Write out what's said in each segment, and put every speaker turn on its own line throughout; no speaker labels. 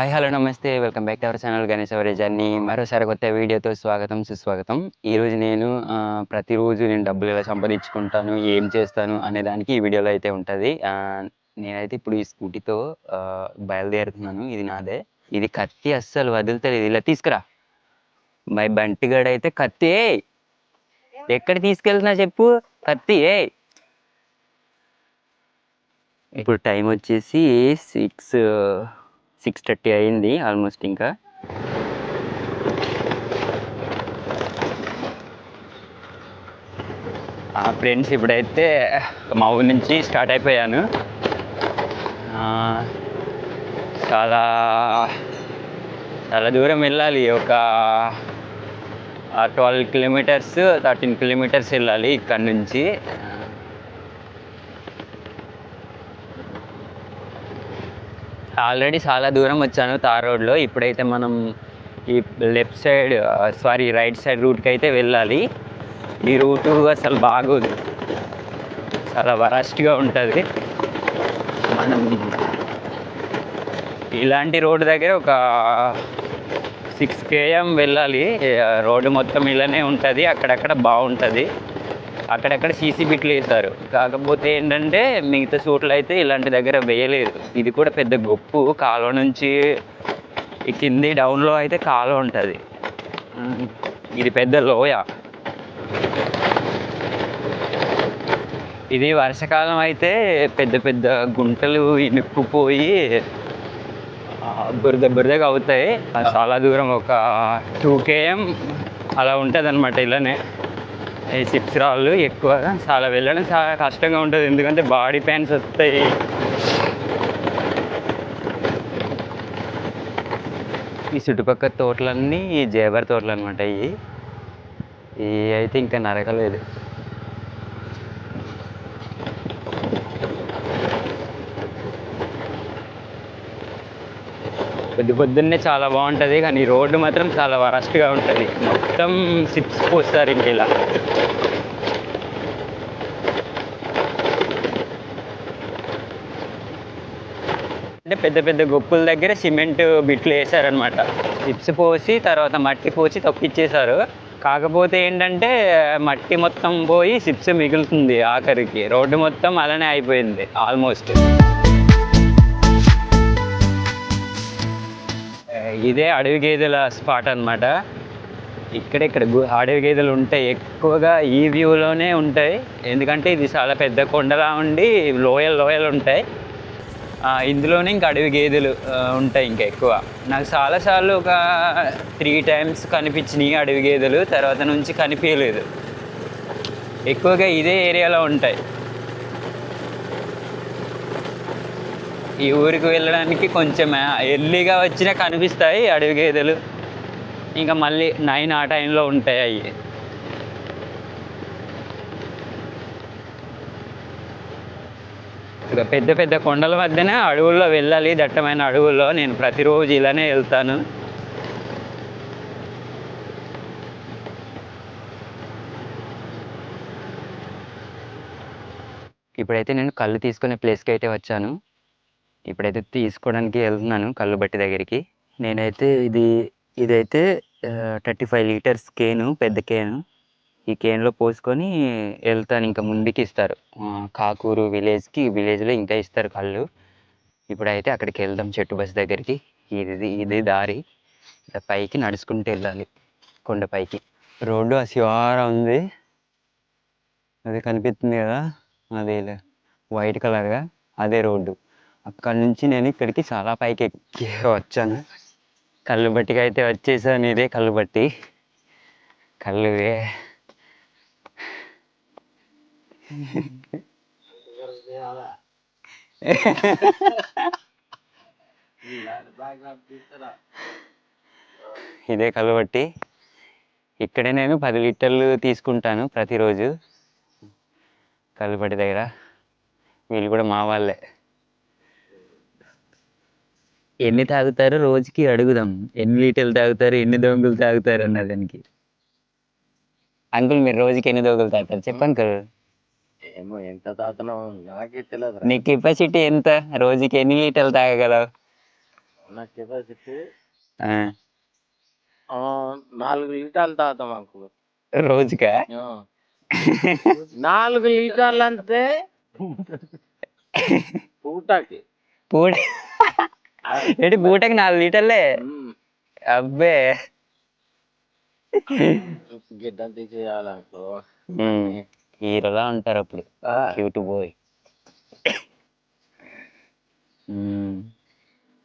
Hi hello నమస్తే welcome back to our channel Ganesh average journey మరోసారి కొత్త వీడియోతో స్వాగతం సుస్వాగతం. ఈరోజు నేను ప్రతిరోజు నేను డబ్బులు ఎలా సంపాదించుకుంటాను ఏం చేస్తాను అనే దానికి ఈ వీడియోలో అయితే ఉంటుంది. నేనైతే ఇప్పుడు ఈ స్కూటీతో బయలుదేరుతున్నాను. ఇది నాదే. ఇది కత్తి అస్సలు వదులుతలేదు. ఇలా తీసుకురా మై బంటిగాడు అయితే కత్తి ఎక్కడ తీసుకెళ్తున్నా చెప్పు. కత్తి ఇప్పుడు టైం వచ్చేసి 6:30 అయింది ఆల్మోస్ట్. ఇంకా ఫ్రెండ్స్ ఇప్పుడైతే మా ఊరి నుంచి స్టార్ట్ అయిపోయాను. చాలా చాలా దూరం వెళ్ళాలి. ఒక 12 కిలోమీటర్స్ 13 కిలోమీటర్స్ వెళ్ళాలి ఇక్కడ నుంచి. ఆల్రెడీ చాలా దూరం వచ్చాను తార్ రోడ్లో. ఇప్పుడైతే మనం ఈ రైట్ సైడ్ రూట్కి అయితే వెళ్ళాలి. ఈ రూటు అసలు బాగోదు, చాలా వరస్ట్గా ఉంటుంది. మనం ఇలాంటి రోడ్డు దగ్గర ఒక 6 km వెళ్ళాలి. రోడ్డు మొత్తం ఇలానే ఉంటుంది, అక్కడక్కడ బాగుంటుంది, అక్కడక్కడ సీసీ బిట్లు వేస్తారు. కాకపోతే ఏంటంటే మిగతా చోట్ల అయితే ఇలాంటి దగ్గర వేయలేదు. ఇది కూడా పెద్ద గొప్పు. కాలువ నుంచి ఈ కింది డౌన్లో అయితే కాలువ ఉంటుంది. ఇది పెద్ద లోయ. ఇది వర్షాకాలం అయితే పెద్ద పెద్ద గుంటలు ఇనుక్కుపోయి బురదగా అవుతాయి. చాలా దూరం ఒక 2 km అలా ఉంటుంది అన్నమాట. ఇలానే ఈ చిప్స్ రాళ్ళు ఎక్కువగా చాలా వెళ్ళడం చాలా కష్టంగా ఉంటుంది, ఎందుకంటే బాడీ పెయిన్స్ వస్తాయి. ఈ చుట్టుపక్కల తోటలన్నీ జేబర్ తోటలు అనమాట. ఇవి అయితే ఇంకా నరకలేదు. పొద్దున్నే చాలా బాగుంటుంది, కానీ రోడ్డు మాత్రం చాలా వరస్ట్గా ఉంటుంది. మొత్తం చిప్స్ పోస్తారు ఇంక ఇలా. అంటే పెద్ద పెద్ద గొప్పుల దగ్గర సిమెంట్ బిట్లు వేసారనమాట. చిప్స్ పోసి తర్వాత మట్టి పోసి తొక్కిచ్చేశారు. కాకపోతే ఏంటంటే మట్టి మొత్తం పోయి చిప్స్ మిగులుతుంది. ఆఖరికి రోడ్డు మొత్తం అలానే అయిపోయింది ఆల్మోస్ట్. ఇదే అడవి గేదెల స్పాట్ అనమాట. ఇక్కడ అడవి గేదెలు ఉంటాయి ఎక్కువగా, ఈ వ్యూలోనే ఉంటాయి. ఎందుకంటే ఇది చాలా పెద్ద కొండలా ఉండి లోయలు ఉంటాయి. ఇందులోనే ఇంకా అడవి గేదెలు ఉంటాయి ఇంకా ఎక్కువ. నాకు చాలాసార్లు ఒక 3 times కనిపించినాయి అడవి గేదెలు. తర్వాత నుంచి కనిపించలేదు. ఎక్కువగా ఇదే ఏరియాలో ఉంటాయి. ఈ ఊరికి వెళ్ళడానికి కొంచెం ఎర్లీగా వచ్చినా కనిపిస్తాయి అడవి గేదెలు. ఇంకా మళ్ళీ 9 ఆ టైంలో ఉంటాయి అవి. ఇక పెద్ద పెద్ద కొండల మధ్యనే అడవుల్లో వెళ్ళాలి, దట్టమైన అడవుల్లో. నేను ప్రతిరోజు ఇలానే వెళ్తాను. ఇప్పుడైతే నేను కళ్ళు తీసుకునే ప్లేస్కి అయితే వచ్చాను. ఇప్పుడైతే తీసుకోవడానికి వెళ్తున్నాను కళ్ళు బట్టి దగ్గరికి. నేనైతే ఇదైతే 35 లీటర్స్ కేను, పెద్ద కేను. ఈ కేన్లో పోసుకొని వెళ్తాను. ఇంకా ముందుకి ఇస్తారు కాకూరు విలేజ్లో ఇంకా ఇస్తారు కళ్ళు. ఇప్పుడైతే అక్కడికి వెళ్దాం, చెట్టు బస్ దగ్గరికి. ఇది దారి పైకి నడుచుకుంటూ వెళ్ళాలి కొండపైకి. రోడ్డు శివారా ఉంది, అది కనిపిస్తుంది కదా, అది వైట్ కలర్గా, అదే రోడ్డు. అక్కడ నుంచి నేను ఇక్కడికి చాలా పైకి ఎక్కి వచ్చాను. కళ్ళు బట్టికి అయితే వచ్చేసాను. ఇదే కళ్ళు బట్టి. కళ్ళువే ఇదే కళ్ళు బట్టి. ఇక్కడే నేను 10 లీటర్లు తీసుకుంటాను ప్రతిరోజు కళ్ళుబట్టి దగ్గర. వీళ్ళు కూడా మా వాళ్ళే. ఎన్ని తాగుతారు రోజుకి అడుగుదాం. ఎన్ని లీటర్లు తాగుతారు, ఎన్ని దొంగలు తాగుతారు అన్న దానికి. అంకుల్ మీరు రోజుకి ఎన్ని దొంగలు తాగుతారు చెప్పు అంకుల్.
ఏమో ఎంత తాగుతున్నావు నాకే తెలియదు.
నీ కెపాసిటీ ఎంత, రోజుకి ఎన్ని లీటర్లు తాగగలవు?
నా కెపాసిటీ
ఆ,
4 లీటర్లు తాగుతాం మాకు.
రోజుకా?
4 లీటర్లు అంతే పూటకి.
పూట ఏంటి పూటకి 4 లీటర్లే? అబ్బే.
గిడ్డలు తీసేయాలనుకో
హీరోలా ఉంటారు అప్పుడు, క్యూట్ బాయ్.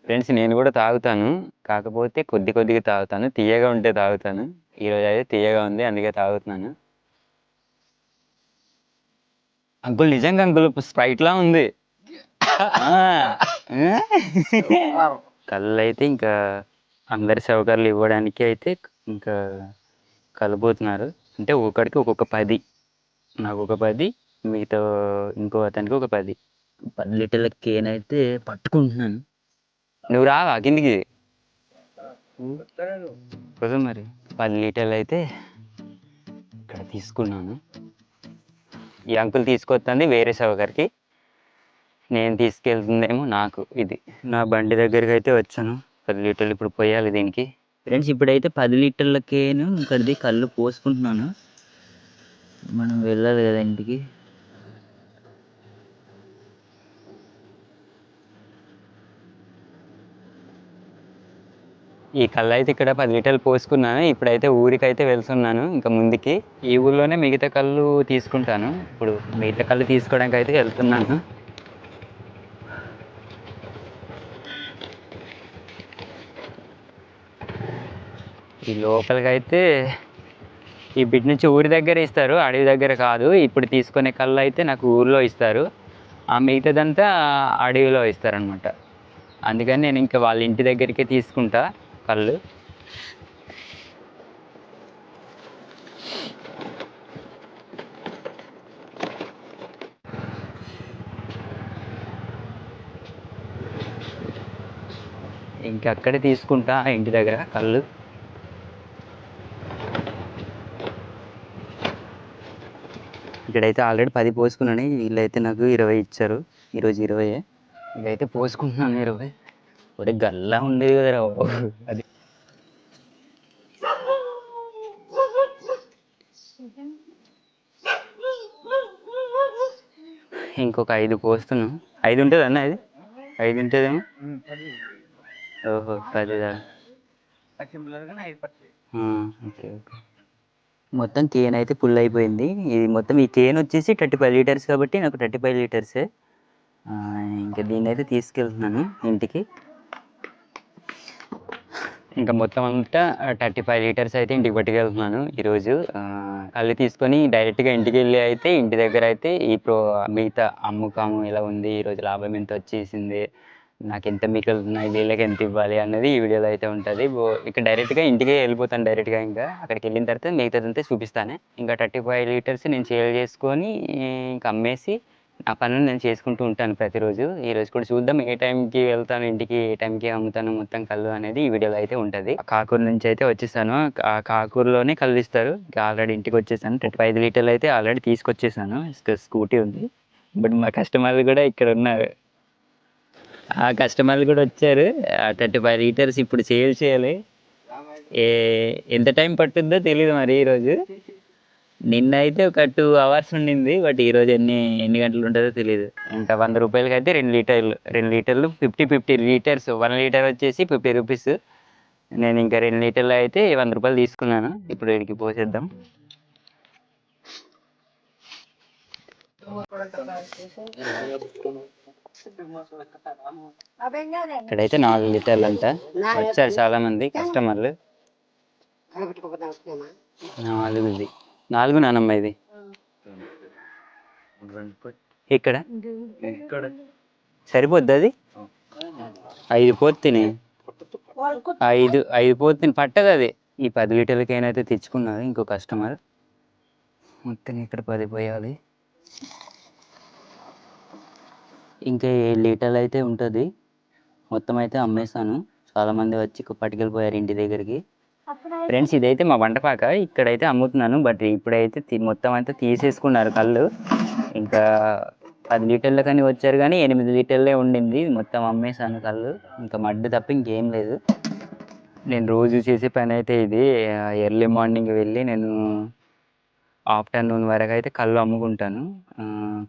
ఫ్రెండ్స్ నేను కూడా తాగుతాను, కాకపోతే కొద్దిగా తాగుతాను, తీయగా ఉంటే తాగుతాను. ఈరోజు అయితే తీయగా ఉంది అందుకే తాగుతున్నాను. అంకుల్ నిజంగా అంకుల్ స్ప్రైట్లా ఉంది. కళ్ళు అయితే ఇంకా అందరి సౌకర్యాలు ఇవ్వడానికి అయితే ఇంకా కలబోతున్నారు. అంటే ఒకడికి ఒక్కొక్క 10, నాకు ఒక 10, మిగతా ఇంకో అతనికి ఒక 10 లీటర్ల కేన్ అయితే పట్టుకుంటున్నాను. నువ్వు రావా కిందికి? కోసం మరి 10 లీటర్లు అయితే ఇక్కడ తీసుకున్నాను. ఈ అంకుల్ తీసుకొస్తుంది వేరే సౌకర్యకి, నేను తీసుకెళ్తుందేమో నాకు. ఇది నా బండి దగ్గరికి అయితే వచ్చాను. 10 లీటర్లు ఇప్పుడు పోయాలి దీనికి. ఫ్రెండ్స్ ఇప్పుడైతే 10 లీటర్ల కేను ఇక్కడిది కళ్ళు పోసుకుంటున్నాను. మనం వెళ్ళాలి కదా ఇంటికి. ఈ కళ్ళు అయితే ఇక్కడ 10 లీటర్లు పోసుకున్నాను. ఇప్పుడైతే ఊరికైతే వెళ్తున్నాను ఇంకా ముందుకి. ఈ ఊళ్ళోనే మిగతా కళ్ళు తీసుకుంటాను. ఇప్పుడు మిగతా కళ్ళు తీసుకోవడానికి అయితే వెళ్తున్నాను. ఈ లోపలికి అయితే ఈ బిడ్ నుంచి ఊరి దగ్గర ఇస్తారు, అడవి దగ్గర కాదు. ఇప్పుడు తీసుకునే కళ్ళు అయితే నాకు ఊర్లో ఇస్తారు, ఆ మిగతాదంతా అడవిలో ఇస్తారనమాట. అందుకని నేను ఇంకా వాళ్ళ ఇంటి దగ్గరికే తీసుకుంటా కళ్ళు. ఇంకా అక్కడే తీసుకుంటా ఇంటి దగ్గర కళ్ళు. ఇక్కడైతే ఆల్రెడీ 10 పోసుకున్నాను, వీళ్ళైతే నాకు 20 ఇచ్చారు. ఈరోజు 20. ఇదైతే పోసుకుంటున్నాను 20. ఒరే గల్లా ఉండేది కదరా అది. ఇంకొక 5 పోస్తున్నాం. 5 ఉంటుంది అన్న, ఇది 5 ఉంటుందేమో. ఓహో 10 ఓకే ఓకే. మొత్తం కేన్ అయితే ఫుల్ అయిపోయింది. ఇది మొత్తం ఈ కేన్ వచ్చేసి 35 లీటర్స్ కాబట్టి నాకు 35 లీటర్సే. ఇంకా దీన్ని అయితే తీసుకెళ్తున్నాను ఇంటికి. ఇంకా మొత్తం అంతా 35 లీటర్స్ అయితే ఇంటికి పట్టుకెళ్తున్నాను ఈరోజు. కళ్ళు తీసుకొని డైరెక్ట్గా ఇంటికి వెళ్ళి అయితే ఇంటి దగ్గర అయితే మిగతా అమ్మకము ఇలా ఉంది, ఈరోజు లాభం ఎంత వచ్చేసింది, నాకు ఎంత మిగులుతున్నాయి, వీళ్ళకి ఎంత ఇవ్వాలి అన్నది ఈ వీడియోలో అయితే ఉంటుంది. ఇక డైరెక్ట్గా ఇంటికే వెళ్ళిపోతాను డైరెక్ట్గా. ఇంకా అక్కడికి వెళ్ళిన తర్వాత మిగతాదంతా చూపిస్తాను. ఇంకా 35 లీటర్స్ నేను సేల్ చేసుకొని ఇంకా అమ్మేసి నా పనులు నేను చేసుకుంటూ ఉంటాను ప్రతిరోజు. ఈరోజు కూడా చూద్దాం ఏ టైంకి వెళ్తాను ఇంటికి, ఏ టైంకి అమ్ముతాను మొత్తం కళ్ళు అనేది ఈ వీడియోలో అయితే ఉంటుంది. కాకూరు నుంచి అయితే వచ్చేసాను, ఆ కాకూరులోనే కళ్ళు ఇస్తారు. ఆల్రెడీ ఇంటికి వచ్చేసాను. 35 లీటర్లు అయితే ఆల్రెడీ తీసుకొచ్చేసాను. స్కూటీ ఉంది, బట్ మా కస్టమర్లు కూడా ఇక్కడ ఉన్నారు. ఆ కస్టమర్లు కూడా వచ్చారు. 35 లీటర్స్ ఇప్పుడు సేల్ చేయాలి. ఎంత టైం పట్టుద్దో తెలీదు మరి. ఈరోజు నిన్న అయితే ఒక 2 అవర్స్ ఉండింది, బట్ ఈరోజు ఎన్ని గంటలు ఉంటుందో తెలియదు. ఇంకా 100 రూపాయలకి అయితే 2 లీటర్లు 50 లీటర్స్. 1 లీటర్ వచ్చేసి 50 రూపీస్. నేను ఇంకా 2 లీటర్లు అయితే 100 రూపాయలు తీసుకున్నాను. ఇప్పుడు వీడికి పోసేద్దాం. ఇక్కడైతే 4 లీటర్లు అంట. వచ్చారు చాలా మంది కస్టమర్లు. 4 నానమ్మ ఇది ఇక్కడ సరిపోద్ది. అది 5 పోతిని, 5 పోతిని పట్టదు అది. ఈ 10 లీటర్లకైనా అయితే తెచ్చుకున్నారు ఇంకో కస్టమర్. మొత్తం ఇక్కడ 10 పోయాలి. ఇంకా 7 లీటర్లు అయితే ఉంటుంది. మొత్తం అయితే అమ్మేస్తాను. చాలామంది వచ్చి పట్టుకెళ్ళిపోయారు ఇంటి దగ్గరికి. ఫ్రెండ్స్ ఇదైతే మా వంటపాక, ఇక్కడైతే అమ్ముతున్నాను. బట్ ఇప్పుడైతే మొత్తం అంతా తీసేసుకున్నారు కళ్ళు. ఇంకా 10 లీటర్లకని వచ్చారు కానీ 8 లీటర్లే ఉండింది. మొత్తం అమ్మేసాను కళ్ళు. ఇంకా మడ్డు తప్ప ఇంకేం లేదు. నేను రోజు చేసే పనైతే ఇది. ఎర్లీ మార్నింగ్ వెళ్ళి నేను ఆఫ్టర్‌నూన్ వరకైతే కళ్ళు అమ్ముకుంటాను.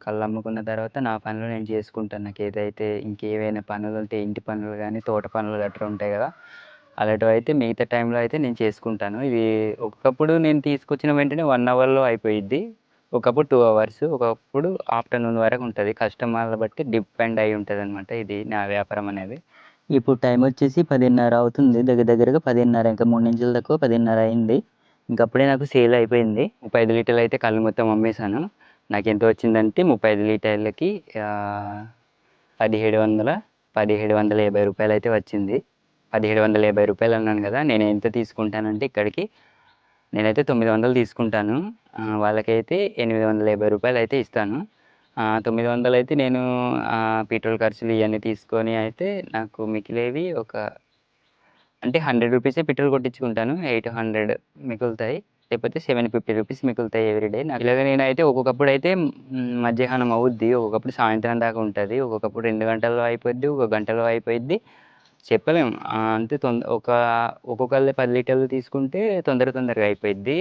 కళ్ళు అమ్ముకున్న తర్వాత నా పనులు నేను చేసుకుంటాను. నాకేదైతే ఇంకేవైనా పనులుంటే ఇంటి పనులు గానీ, తోట పనులు గట్రా ఉంటాయి గదా! అలాంటివైతే మిగతా టైంలో అయితే నేను చేసుకుంటాను. ఇది ఒకప్పుడు నేను తీసుకొచ్చిన వెంటనే 1 అవర్‌లో అయిపోయిద్ది. ఒకప్పుడు 2 అవర్స్, ఒకప్పుడు ఆఫ్టర్‌నూన్ వరకు ఉంటది. కస్టమర్ల బట్టి డిపెండ్ అయ్యి ఉంటదనమాట ఇది నా వ్యాపారం అనేది. ఇప్పుడు టైం వచ్చేసి 10:30 అవుతుంది. దగ్గరగా 10:30 ఇంకా 3 నిమిషాలు తక్కువ 10:30 అయింది. ఇంకప్పుడే నాకు సేల్ అయిపోయింది. 35 లీటర్లు అయితే కళ్ళు మొత్తం అమ్మేసాను. నాకెంత వచ్చిందంటే 35 లీటర్లకి 1750 రూపాయలైతే వచ్చింది. 1750 రూపాయలు అన్నాను కదా! నేను ఎంత తీసుకుంటానంటే ఇక్కడికి నేనైతే 900 తీసుకుంటాను. వాళ్ళకైతే 850 రూపాయలైతే ఇస్తాను. 900 అయితే నేను పెట్రోల్ ఖర్చులు ఇయన్నీ తీసుకొని అయితే నాకు మిగిలేవి అంటే 100 రూపీసే పెట్రోల్ కొట్టించుకుంటాను. 800 మిగులుతాయి. లేకపోతే 750 రూపీస్ మిగులుతాయి ఎవ్రీడే. ఇలాగ నేనైతే ఒక్కొక్కప్పుడైతే మధ్యాహ్నం అవుద్ది. ఒక్కొక్కప్పుడు సాయంత్రం దాకా ఉంటది. ఒక్కొక్కప్పుడు 2 గంటల్లో అయిపోద్ది. ఒక గంటలో అయిపోయిద్ది. చెప్పలేం. అంటే ఒక్కొక్కళ్ళే 10 లీటర్లు తీసుకుంటే తొందరగా అయిపోయిద్ది.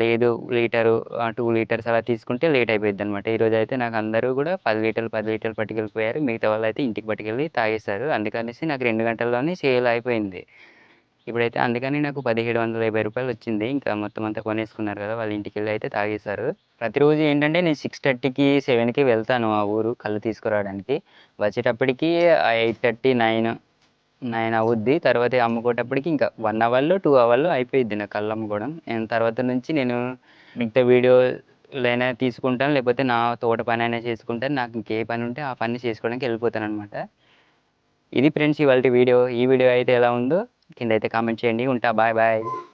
లేదు లీటరు 2 లీటర్స్ అలా తీసుకుంటే లేట్ అయిపోయిద్దనమాట. ఈరోజైతే నాకు అందరూ గూడా 10 లీటర్లు పట్టుకెళ్ళిపోయారు. మిగతా వాళ్ళైతే ఇంటికి పట్టుకెళ్ళి తాగేశారు. అందుకనేసి నాకు 2 గంటల్లోనే సేల్ అయిపోయింది. ఇప్పుడైతే అందుకని నాకు రూ. 1750 వచ్చింది. ఇంకా మొత్తం అంతా కొనేసుకున్నారు కదా! వాళ్ళ ఇంటికెళ్ళి అయితే తాగేశారు. ప్రతిరోజు ఏంటంటే నేను 6:30కి, 7కి వెళ్తాను ఆ ఊరు కళ్ళు తీసుకురావడానికి. వచ్చేటప్పటికి 8:30, 9 అవుద్ది. తర్వాత అమ్ముకోటప్పటికి ఇంకా 1 అవర్‌లో, 2 అవర్‌లో అయిపోయిద్ది నా కళ్ళు అమ్ముకోవడం. తర్వాత నుంచి నేను మిగతా వీడియోలైనా తీసుకుంటాను. లేకపోతే నా తోట పనైనా చేసుకుంటాను. నాకు ఇంకే పని ఉంటే ఆ పని చేసుకోవడానికి వెళ్ళిపోతాననమాట. ఇది ఫ్రెండ్స్ ఇవాల్టి వీడియో. ఈ వీడియో అయితే ఎలా ఉందో కిందైతే కామెంట్ చేయండి. ఉంటా. బాయ్.